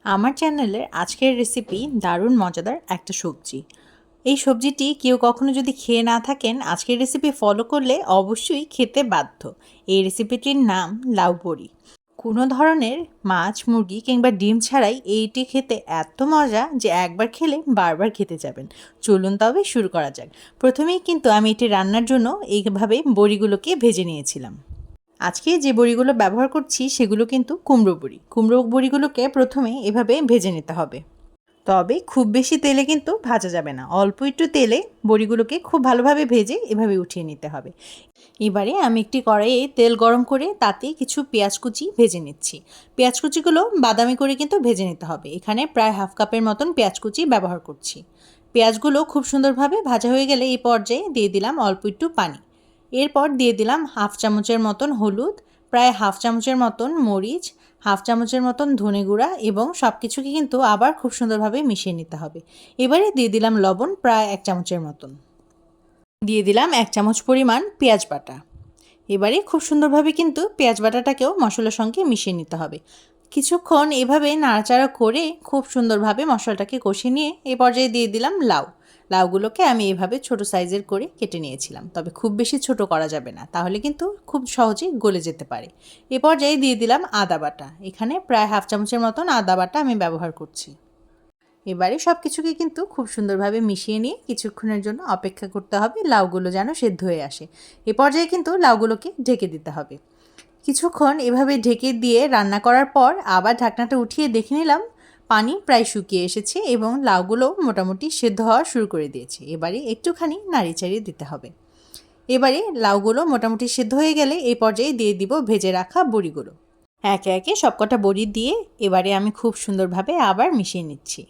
আমার চ্যানেলের আজকের রেসিপি দারুণ মজাদার একটা সবজি। এই সবজিটি কেউ কখনো যদি খেয়ে না থাকেন, আজকের রেসিপি ফলো করলে অবশ্যই খেতে বাধ্য। এই রেসিপিটির নাম লাউ বড়ি। কোনো ধরনের মাছ, মুরগি কিংবা ডিম ছাড়াই এইটি খেতে এত মজা যে একবার খেলে বারবার খেতে যাবেন। চলুন তবে শুরু করা যাক। প্রথমেই কিন্তু আমি এটি রান্নার জন্য এইভাবে বড়িগুলোকে ভেজে নিয়েছিলাম। আজকে যে বড়িগুলো ব্যবহার করছি সেগুলো কিন্তু কুমড়ো বড়ি। কুমড়ো বড়িগুলোকে প্রথমে এভাবে ভেজে নিতে হবে। তবে খুব বেশি তেলে কিন্তু ভাজা যাবে না, অল্প একটু তেলে বড়িগুলোকে খুব ভালোভাবে ভেজে এভাবে উঠিয়ে নিতে হবে। এবারে আমি একটি কড়াইয়ে তেল গরম করে তাতে কিছু পেঁয়াজ কুচি ভেজে নিচ্ছি। পেঁয়াজ কুচিগুলো বাদামি করে কিন্তু ভেজে নিতে হবে। এখানে প্রায় হাফ কাপের মতন পেঁয়াজ কুচি ব্যবহার করছি। পেঁয়াজগুলো খুব সুন্দরভাবে ভাজা হয়ে গেলে এই পর্যায়ে দিয়ে দিলাম অল্প একটু পানি। এরপর দিয়ে দিলাম হাফ চামচের মতন হলুদ, প্রায় হাফ চামচের মতন মরিচ, হাফ চামচের মতন ধনে গুঁড়া এবং সব কিছুকে কিন্তু আবার খুব সুন্দরভাবে মিশিয়ে নিতে হবে। এবারে দিয়ে দিলাম লবণ প্রায় 1 চামচের মতন। দিয়ে দিলাম 1 চামচ পরিমাণ পেঁয়াজ বাটা। এবারে খুব সুন্দরভাবে কিন্তু পেঁয়াজ বাটাটাকেও মশলার সঙ্গে মিশিয়ে নিতে হবে। কিছুক্ষণ এভাবে নাড়াচাড়া করে খুব সুন্দরভাবে মশলাটাকে কষিয়ে নিয়ে এ পর্যায়ে দিয়ে দিলাম লাউ। লাউগুলোকে আমি এভাবে ছোট সাইজের করে কেটে নিয়েছিলাম, তবে খুব বেশি ছোট করা যাবে না, তাহলে কিন্তু খুব সহজেই গলে যেতে পারে। এ পর্যায়ে দিয়ে দিলাম আদা বাটা। এখানে প্রায় হাফ চামচের মতন আদা বাটা আমি ব্যবহার করছি। এবারে সব কিছুকে কিন্তু খুব সুন্দরভাবে মিশিয়ে নিয়ে কিছুক্ষণের জন্য অপেক্ষা করতে হবে লাউগুলো যেন সেদ্ধ হয়ে আসে। এ পর্যায়ে কিন্তু লাউগুলোকে ঢেকে দিতে হবে। কিছুক্ষণ এভাবে ঢেকে দিয়ে রান্না করার পর আবার ঢাকনাটা উঠিয়ে দেখে নিলাম পানি প্রায় শুকিয়ে এসেছে এবং লাউগুলো মোটামুটি সেদ্ধ হওয়া শুরু করে দিয়েছে। এবারে একটুখানি নাড়ি চাড়িয়ে দিতে হবে। এবারে লাউগুলো মোটামুটি সেদ্ধ হয়ে গেলে এই পর্যায়ে দিয়ে দিব ভেজে রাখা বড়িগুলো। একে একে সবকটা বড়ি দিয়ে এবারে আমি খুব সুন্দরভাবে আবার মিশিয়ে নিচ্ছি।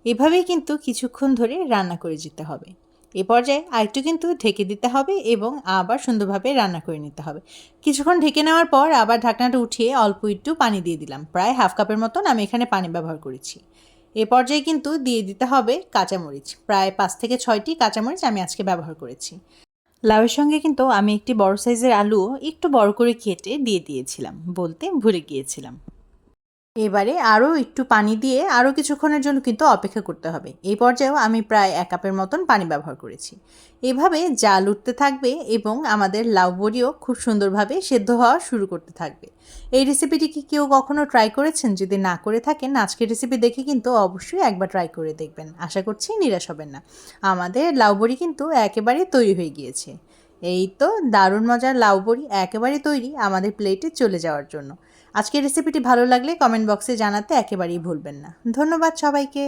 এভাবেই কিন্তু কিছুক্ষণ ধরে রান্না করে যেতে হবে। এ পর্যায়ে আরেকটু কিন্তু ঢেকে দিতে হবে এবং আবার সুন্দরভাবে রান্না করে নিতে হবে। কিছুক্ষণ ঢেকে নেওয়ার পর আবার ঢাকনাটা উঠিয়ে অল্প একটু পানি দিয়ে দিলাম। প্রায় হাফ কাপের মতন আমি এখানে পানি ব্যবহার করেছি। এ পর্যায়ে কিন্তু দিয়ে দিতে হবে কাঁচামরিচ। প্রায় 5 থেকে 6টি কাঁচামরিচ আমি আজকে ব্যবহার করেছি। লাউয়ের সঙ্গে কিন্তু আমি একটি বড় সাইজের আলু একটু বড় করে কেটে দিয়ে দিয়েছিলাম, বলতে ভুলে গিয়েছিলাম। এবারে আরও একটু পানি দিয়ে আরও কিছুক্ষণের জন্য কিন্তু অপেক্ষা করতে হবে। এই পর্যায়েও আমি প্রায় 1 কাপের মতন পানি ব্যবহার করেছি। এভাবে জাল উঠতে থাকবে এবং আমাদের লাউ বড়িও খুব সুন্দরভাবে সেদ্ধ হওয়া শুরু করতে থাকবে। এই রেসিপিটি কি কেউ কখনো ট্রাই করেছেন? যদি না করে থাকেন, আজকের রেসিপি দেখে কিন্তু অবশ্যই একবার ট্রাই করে দেখবেন। আশা করছি নিরাশ হবেন না। আমাদের লাউ বড়ি কিন্তু একেবারে তৈরি হয়ে গিয়েছে। এই তো দারুণ মজার লাউ বড়ি একেবারে তৈরি আমাদের প্লেটে চলে যাওয়ার জন্য। আজকের রেসিপিটি ভালো লাগলে কমেন্ট বক্সে জানাতে একেবারেই ভুলবেন না। ধন্যবাদ সবাইকে।